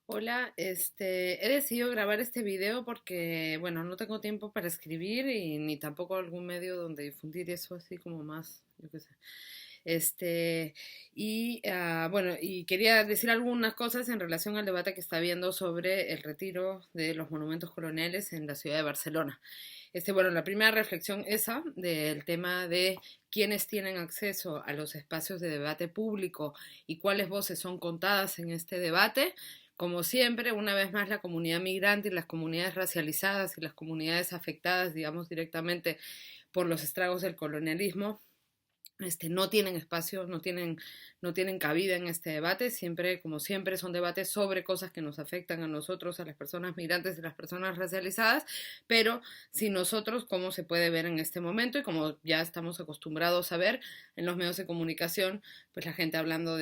Hola, he decidido grabar este video porque, bueno, no tengo tiempo para escribir y ni tampoco algún medio donde difundir eso así como más, yo qué sé. Bueno, y quería decir algunas cosas en relación al debate que está habiendo sobre el retiro de los monumentos coloniales en la ciudad de Barcelona. Bueno, la primera reflexión esa del tema de quiénes tienen acceso a los espacios de debate público y cuáles voces son contadas en este debate. Como siempre, una vez más, la comunidad migrante y las comunidades racializadas y las comunidades afectadas, digamos, directamente por los estragos del colonialismo, no tienen espacio, no tienen cabida en este debate. Siempre, como siempre, son debates sobre cosas que nos afectan a nosotros, a las personas migrantes y las personas racializadas, pero sin nosotros, como se puede ver en este momento y como ya estamos acostumbrados a ver en los medios de comunicación, pues la gente hablando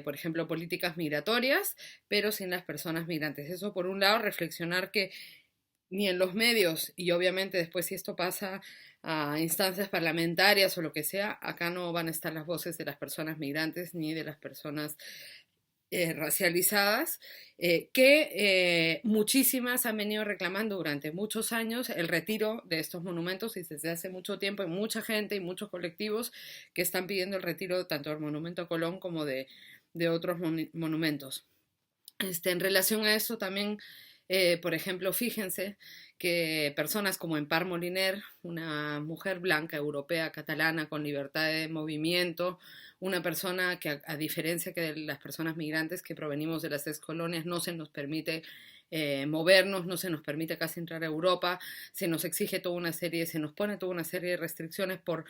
por ejemplo, políticas migratorias, pero sin las personas migrantes. Eso, por un lado, reflexionar que ni en los medios, y obviamente después si esto pasa a instancias parlamentarias o lo que sea, acá no van a estar las voces de las personas migrantes ni de las personas racializadas, que muchísimas han venido reclamando durante muchos años el retiro de estos monumentos y desde hace mucho tiempo hay mucha gente y muchos colectivos que están pidiendo el retiro tanto del Monumento a Colón como de otros monumentos. En relación a eso también, por ejemplo, fíjense que personas como Empar Moliner, una mujer blanca, europea, catalana, con libertad de movimiento, una persona que a diferencia que de las personas migrantes que provenimos de las ex colonias, no se nos permite movernos, no se nos permite casi entrar a Europa, se nos exige toda una serie, se nos pone toda una serie de restricciones por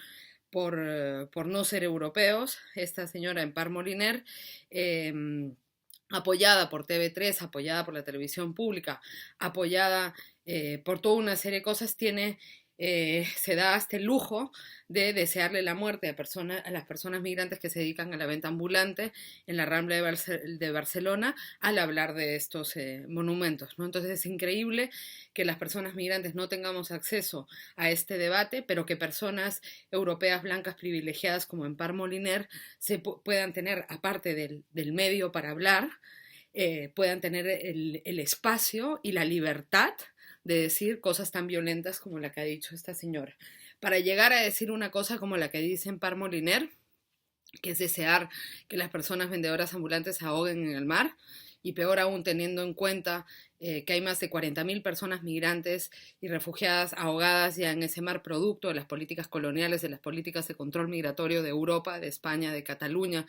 no ser europeos. Esta señora Empar Moliner, eh, apoyada por TV3, apoyada por la televisión pública, apoyada por toda una serie de cosas, se da hasta el lujo de desearle la muerte a las personas migrantes que se dedican a la venta ambulante en la Rambla de Barcelona al hablar de estos monumentos, ¿no? Entonces es increíble que las personas migrantes no tengamos acceso a este debate, pero que personas europeas blancas privilegiadas como Empar Moliner puedan tener, aparte del medio para hablar, puedan tener el espacio y la libertad de decir cosas tan violentas como la que ha dicho esta señora. Para llegar a decir una cosa como la que dice Empar Moliner, que es desear que las personas vendedoras ambulantes se ahoguen en el mar, y peor aún teniendo en cuenta que hay más de 40.000 personas migrantes y refugiadas ahogadas ya en ese mar producto de las políticas coloniales, de las políticas de control migratorio de Europa, de España, de Cataluña,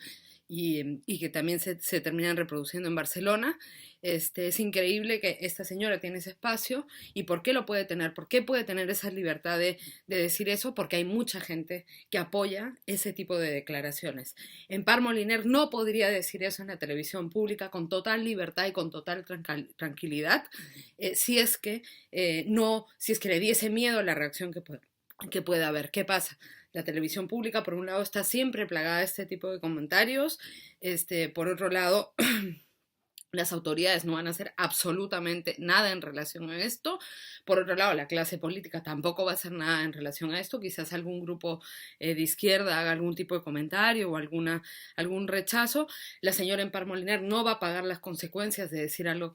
y que también se terminan reproduciendo en Barcelona. Es increíble que esta señora tiene ese espacio. ¿Y por qué lo puede tener? ¿Por qué puede tener esa libertad de decir eso? Porque hay mucha gente que apoya ese tipo de declaraciones. Empar Moliner no podría decir eso en la televisión pública con total libertad y con total tranquilidad, si es que le diese miedo la reacción que pueda haber. ¿Qué pasa? La televisión pública, por un lado, está siempre plagada de este tipo de comentarios. Por otro lado, las autoridades no van a hacer absolutamente nada en relación a esto. Por otro lado, la clase política tampoco va a hacer nada en relación a esto. Quizás algún grupo de izquierda haga algún tipo de comentario o algún rechazo. La señora Empar Moliner no va a pagar las consecuencias de decir algo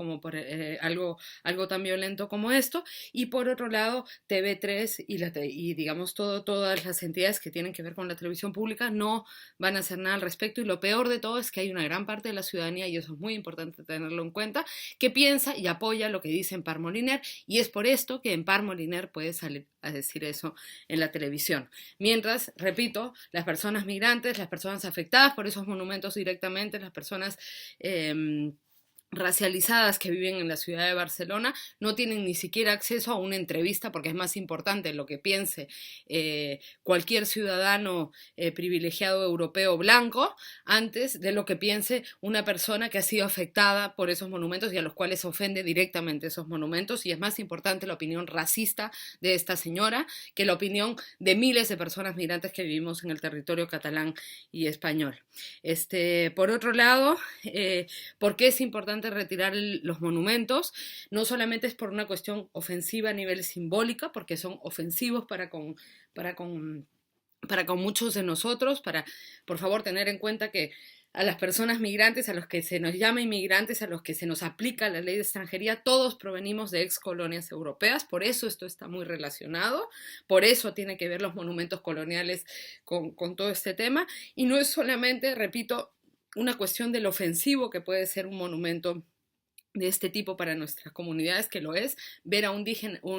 algo tan violento como esto. Y por otro lado, TV3 y digamos todas las entidades que tienen que ver con la televisión pública no van a hacer nada al respecto. Y lo peor de todo es que hay una gran parte de la ciudadanía, y eso es muy importante tenerlo en cuenta, que piensa y apoya lo que dice Empar Moliner, y es por esto que Empar Moliner puede salir a decir eso en la televisión. Mientras, repito, las personas migrantes, las personas afectadas por esos monumentos directamente, las personas racializadas que viven en la ciudad de Barcelona no tienen ni siquiera acceso a una entrevista, porque es más importante lo que piense cualquier ciudadano privilegiado europeo blanco antes de lo que piense una persona que ha sido afectada por esos monumentos y a los cuales ofende directamente esos monumentos. Y es más importante la opinión racista de esta señora que la opinión de miles de personas migrantes que vivimos en el territorio catalán y español. Por otro lado, ¿por qué es importante retirar los monumentos? No solamente es por una cuestión ofensiva a nivel simbólica, porque son ofensivos para con muchos de nosotros, por favor, tener en cuenta que a las personas migrantes, a los que se nos llama inmigrantes, a los que se nos aplica la ley de extranjería, todos provenimos de ex colonias europeas, por eso esto está muy relacionado, por eso tiene que ver los monumentos coloniales con todo este tema, y no es solamente, repito, una cuestión del ofensivo que puede ser un monumento de este tipo para nuestras comunidades, que lo es, ver a un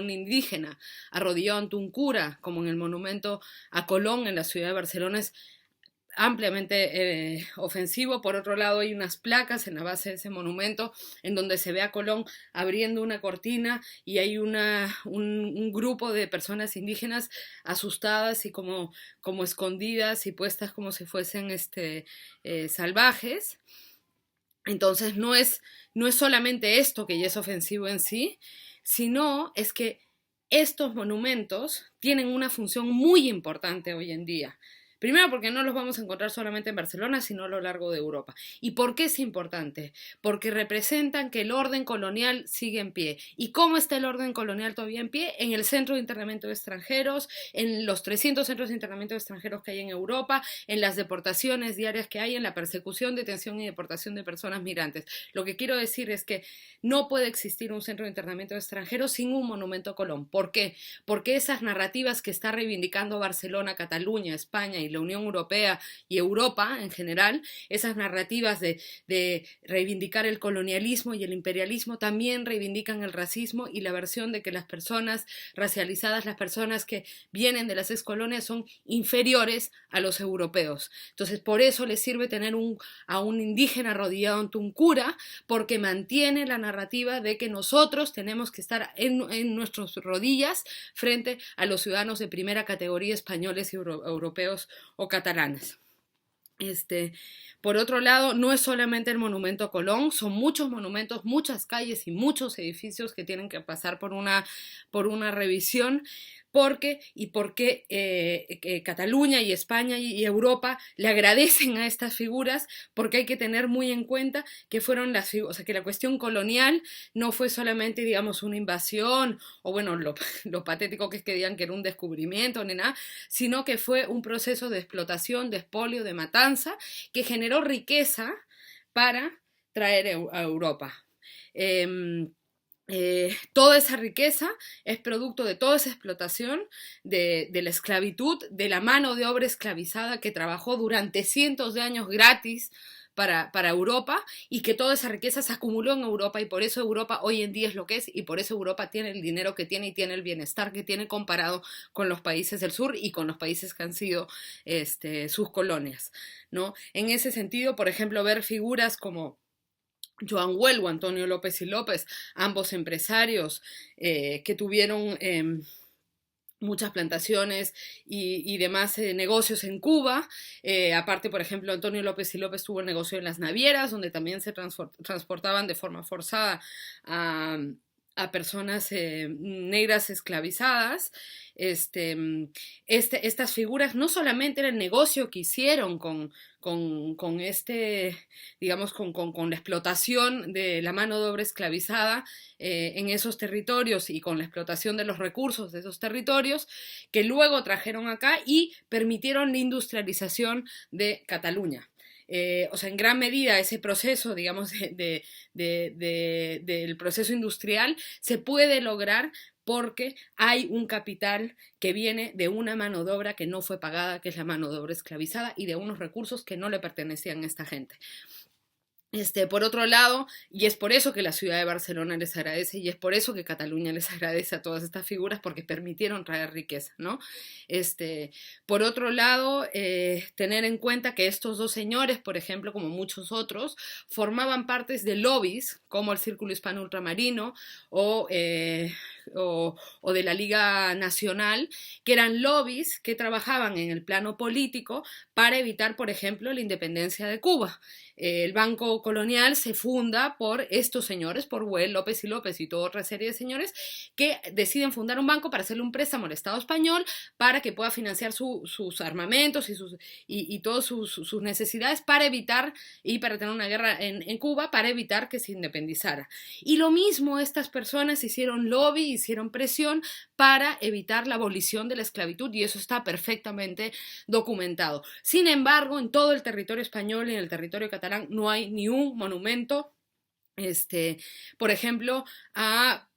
indígena arrodillado ante un cura, como en el monumento a Colón en la ciudad de Barcelona, es ampliamente ofensivo. Por otro lado, hay unas placas en la base de ese monumento en donde se ve a Colón abriendo una cortina y hay un grupo de personas indígenas asustadas y como escondidas y puestas como si fuesen salvajes. Entonces no es solamente esto que ya es ofensivo en sí, sino es que estos monumentos tienen una función muy importante hoy en día. Primero porque no los vamos a encontrar solamente en Barcelona, sino a lo largo de Europa. ¿Y por qué es importante? Porque representan que el orden colonial sigue en pie. ¿Y cómo está el orden colonial todavía en pie? En el centro de internamiento de extranjeros, en los 300 centros de internamiento de extranjeros que hay en Europa, en las deportaciones diarias que hay, en la persecución, detención y deportación de personas migrantes. Lo que quiero decir es que no puede existir un centro de internamiento de extranjeros sin un monumento a Colón. ¿Por qué? Porque esas narrativas que está reivindicando Barcelona, Cataluña, España y la Unión Europea y Europa en general, esas narrativas de reivindicar el colonialismo y el imperialismo, también reivindican el racismo y la versión de que las personas racializadas, las personas que vienen de las excolonias son inferiores a los europeos. Entonces, por eso les sirve tener a un indígena arrodillado ante un cura, porque mantiene la narrativa de que nosotros tenemos que estar en nuestras rodillas frente a los ciudadanos de primera categoría españoles y europeos o catalanes. Por otro lado, no es solamente el monumento a Colón, son muchos monumentos, muchas calles y muchos edificios que tienen que pasar por una revisión. Porque Cataluña y España y Europa le agradecen a estas figuras, porque hay que tener muy en cuenta que fueron las figuras, o sea, que la cuestión colonial no fue solamente, digamos, una invasión, o bueno, lo patético que es que digan que era un descubrimiento ni nada, sino que fue un proceso de explotación, de expolio, de matanza, que generó riqueza para traer a Europa. Toda esa riqueza es producto de toda esa explotación, de la esclavitud, de la mano de obra esclavizada que trabajó durante cientos de años gratis para Europa, y que toda esa riqueza se acumuló en Europa, y por eso Europa hoy en día es lo que es, y por eso Europa tiene el dinero que tiene y tiene el bienestar que tiene comparado con los países del sur y con los países que han sido sus colonias, ¿no? En ese sentido, por ejemplo, ver figuras como Joan Huelgo, Antonio López y López, ambos empresarios que tuvieron muchas plantaciones y demás negocios en Cuba. Aparte, por ejemplo, Antonio López y López tuvo el negocio en las navieras, donde también se transportaban de forma forzada a personas negras esclavizadas. Estas figuras no solamente era el negocio que hicieron digamos, con la explotación de la mano de obra esclavizada en esos territorios y con la explotación de los recursos de esos territorios, que luego trajeron acá y permitieron la industrialización de Cataluña. O sea, en gran medida ese proceso, digamos, del proceso industrial se puede lograr porque hay un capital que viene de una mano de obra que no fue pagada, que es la mano de obra esclavizada, y de unos recursos que no le pertenecían a esta gente. Por otro lado, y es por eso que la ciudad de Barcelona les agradece, y es por eso que Cataluña les agradece a todas estas figuras, porque permitieron traer riqueza, ¿no? Por otro lado, tener en cuenta que estos dos señores, por ejemplo, como muchos otros, formaban partes de lobbies, como el Círculo Hispano Ultramarino o de la Liga Nacional, que eran lobbies que trabajaban en el plano político para evitar, por ejemplo, la independencia de Cuba. El Banco Colonial se funda por estos señores, por Güell, López y López y toda otra serie de señores que deciden fundar un banco para hacerle un préstamo al Estado español para que pueda financiar sus armamentos y todas sus necesidades para evitar, y para tener una guerra en Cuba, para evitar que se independizara. Y lo mismo, estas personas hicieron lobby, hicieron presión para evitar la abolición de la esclavitud, y eso está perfectamente documentado. Sin embargo, en todo el territorio español y en el territorio catalán no hay ni un monumento, por ejemplo, a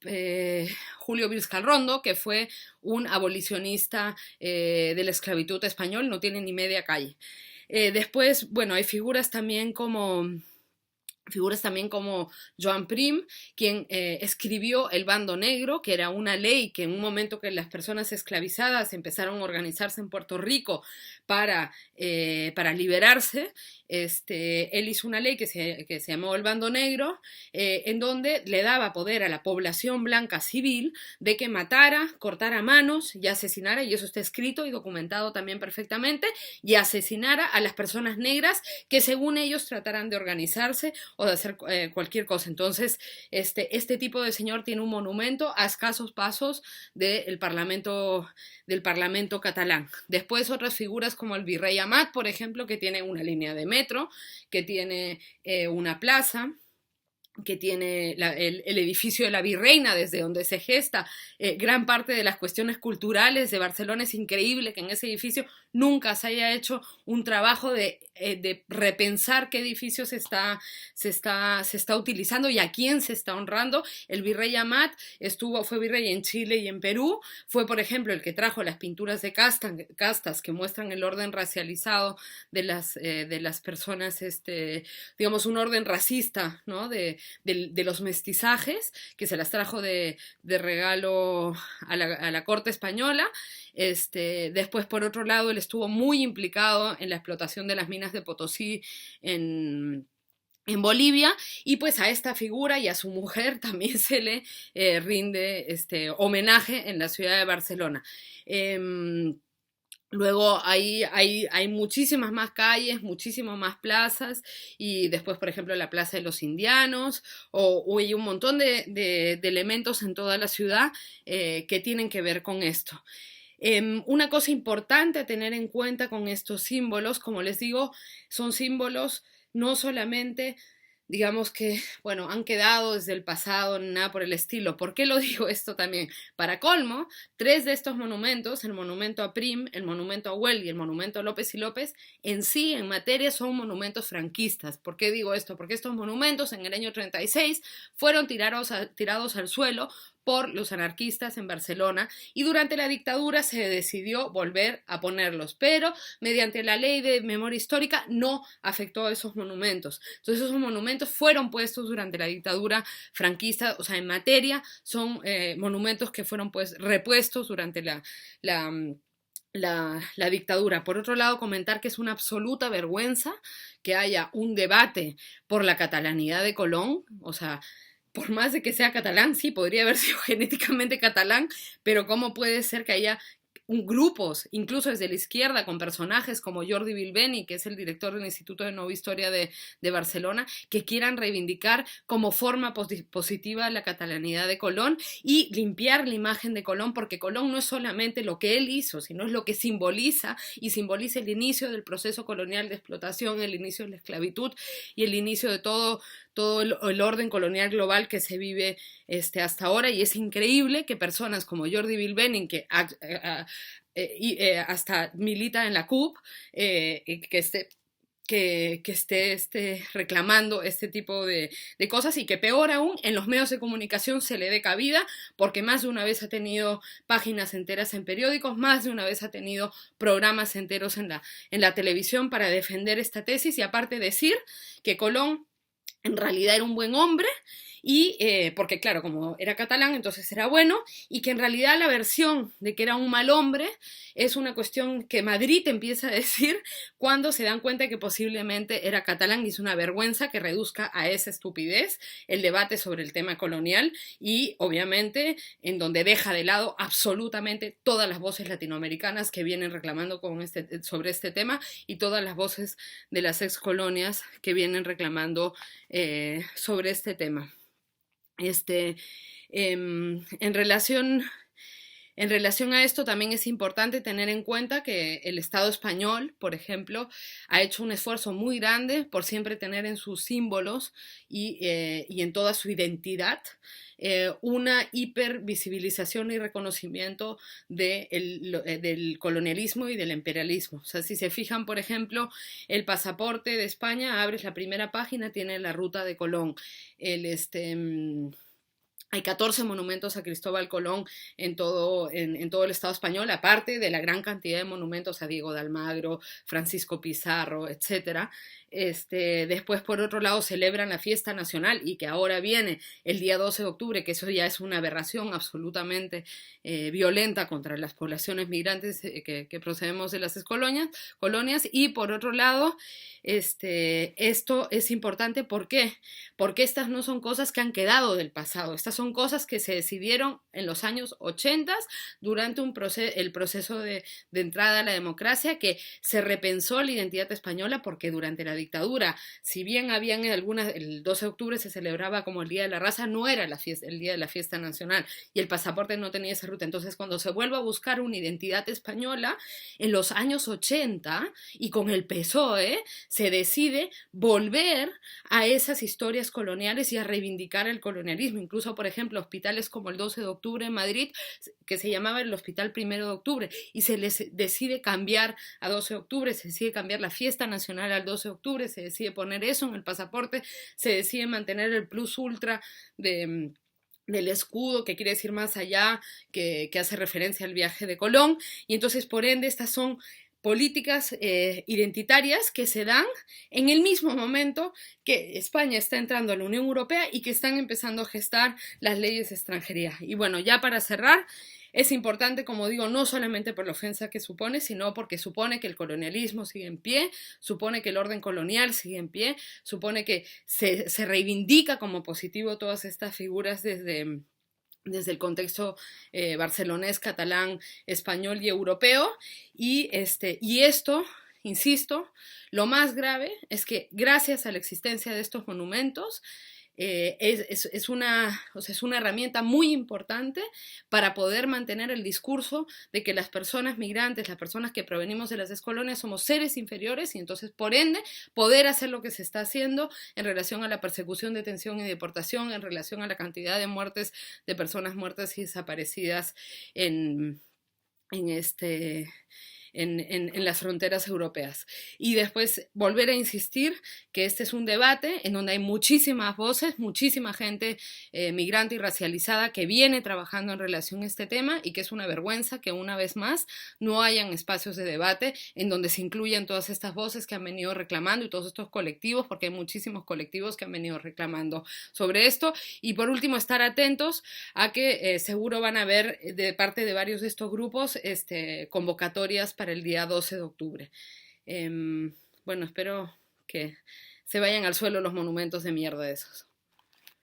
Julio Vilscarrondo, que fue un abolicionista de la esclavitud español, no tiene ni media calle. Después, bueno, hay figuras también como Joan Prim, quien escribió El Bando Negro, que era una ley que en un momento que las personas esclavizadas empezaron a organizarse en Puerto Rico para liberarse, él hizo una ley que se llamó El Bando Negro, en donde le daba poder a la población blanca civil de que matara, cortara manos y asesinara, y eso está escrito y documentado también perfectamente, y asesinara a las personas negras que según ellos trataran de organizarse o de hacer cualquier cosa. Entonces, este tipo de señor tiene un monumento a escasos pasos del Parlamento catalán. Después otras figuras como el Virrey Amat, por ejemplo, que tiene una línea de metro, que tiene una plaza, que tiene el edificio de la Virreina, desde donde se gesta gran parte de las cuestiones culturales de Barcelona. Es increíble que en ese edificio nunca se haya hecho un trabajo de repensar qué edificio se está utilizando y a quién se está honrando. El Virrey Amat fue virrey en Chile y en Perú, fue por ejemplo el que trajo las pinturas de castas que muestran el orden racializado de las personas, digamos un orden racista, ¿no? de los mestizajes, que se las trajo de regalo a la corte española. Después, por otro lado, él estuvo muy implicado en la explotación de las minas de Potosí en Bolivia, y pues a esta figura y a su mujer también se le rinde homenaje en la ciudad de Barcelona. Luego hay muchísimas más calles, muchísimas más plazas, y después, por ejemplo, la Plaza de los Indianos, o hay un montón de elementos en toda la ciudad que tienen que ver con esto. Una cosa importante a tener en cuenta con estos símbolos, como les digo, son símbolos no solamente, digamos que, bueno, han quedado desde el pasado, nada por el estilo. ¿Por qué lo digo esto también? Para colmo, 3 de estos monumentos, el monumento a Prim, el monumento a Güell y el monumento a López y López, en sí, en materia, son monumentos franquistas. ¿Por qué digo esto? Porque estos monumentos en el año 36 fueron tirados al suelo por los anarquistas en Barcelona, y durante la dictadura se decidió volver a ponerlos, pero mediante la ley de memoria histórica no afectó a esos monumentos. Entonces esos monumentos fueron puestos durante la dictadura franquista, o sea, en materia son monumentos que fueron pues repuestos durante la dictadura. Por otro lado, comentar que es una absoluta vergüenza que haya un debate por la catalanidad de Colón, o sea, por más de que sea catalán, sí, podría haber sido genéticamente catalán, pero ¿cómo puede ser que haya grupos, incluso desde la izquierda, con personajes como Jordi Bilbeni, que es el director del Instituto de Nueva Historia de Barcelona, que quieran reivindicar como forma positiva la catalanidad de Colón y limpiar la imagen de Colón, porque Colón no es solamente lo que él hizo, sino es lo que simboliza, y simboliza el inicio del proceso colonial de explotación, el inicio de la esclavitud y el inicio de todo el orden colonial global que se vive hasta ahora. Y es increíble que personas como Jordi Bilbeni, que hasta milita en la CUP, que esté reclamando este tipo de cosas, y que peor aún en los medios de comunicación se le dé cabida, porque más de una vez ha tenido páginas enteras en periódicos, más de una vez ha tenido programas enteros en la televisión para defender esta tesis, y aparte decir que Colón en realidad era un buen hombre, y porque claro, como era catalán, entonces era bueno, y que en realidad la versión de que era un mal hombre es una cuestión que Madrid empieza a decir cuando se dan cuenta de que posiblemente era catalán, y es una vergüenza que reduzca a esa estupidez el debate sobre el tema colonial, y obviamente en donde deja de lado absolutamente todas las voces latinoamericanas que vienen reclamando sobre este tema, y todas las voces de las excolonias que vienen reclamando sobre este tema. En relación En relación a esto, también es importante tener en cuenta que el Estado español, por ejemplo, ha hecho un esfuerzo muy grande por siempre tener en sus símbolos y en toda su identidad una hipervisibilización y reconocimiento del colonialismo y del imperialismo. O sea, si se fijan, por ejemplo, el pasaporte de España, abres la primera página, tiene la ruta de Colón. Hay 14 monumentos a Cristóbal Colón en todo el Estado español, aparte de la gran cantidad de monumentos a Diego de Almagro, Francisco Pizarro, etc. Después, por otro lado, celebran la fiesta nacional y que ahora viene el día 12 de octubre, que eso ya es una aberración absolutamente violenta contra las poblaciones migrantes que procedemos de las colonias. Y por otro lado, esto es importante, ¿por qué? Porque estas no son cosas que han quedado del pasado, estas son cosas que se decidieron en los años 80 durante el proceso de entrada a la democracia, que se repensó la identidad española porque durante la dictadura, si bien habían el 12 de octubre se celebraba como el Día de la Raza, no era el Día de la Fiesta Nacional y el pasaporte no tenía esa ruta. Entonces, cuando se vuelve a buscar una identidad española en los años 80 y con el PSOE, se decide volver a esas historias coloniales y a reivindicar el colonialismo. Incluso, por ejemplo, hospitales como el 12 de octubre en Madrid, que se llamaba el Hospital 1 de octubre, y se les decide cambiar a 12 de octubre, se decide cambiar la fiesta nacional al 12 de octubre, se decide poner eso en el pasaporte, se decide mantener el plus ultra del escudo, que quiere decir más allá, que hace referencia al viaje de Colón, y entonces, por ende, estas son políticas identitarias que se dan en el mismo momento que España está entrando a la Unión Europea y que están empezando a gestar las leyes de extranjería. Y bueno, ya para cerrar, es importante, como digo, no solamente por la ofensa que supone, sino porque supone que el colonialismo sigue en pie, supone que el orden colonial sigue en pie, supone que se reivindica como positivo todas estas figuras desde el contexto barcelonés, catalán, español y europeo. Y esto, insisto, lo más grave es que gracias a la existencia de estos monumentos, es una herramienta muy importante para poder mantener el discurso de que las personas migrantes, las personas que provenimos de las excolonias, somos seres inferiores y entonces, por ende, poder hacer lo que se está haciendo en relación a la persecución, detención y deportación, en relación a la cantidad de muertes, de personas muertas y desaparecidas en las fronteras europeas. Y después volver a insistir que este es un debate en donde hay muchísimas voces, muchísima gente migrante y racializada que viene trabajando en relación a este tema y que es una vergüenza que una vez más no hayan espacios de debate en donde se incluyan todas estas voces que han venido reclamando y todos estos colectivos, porque hay muchísimos colectivos que han venido reclamando sobre esto. Y por último, estar atentos a que seguro van a haber de parte de varios de estos grupos convocatorias para el día 12 de octubre. Bueno, espero que se vayan al suelo los monumentos de mierda de esos.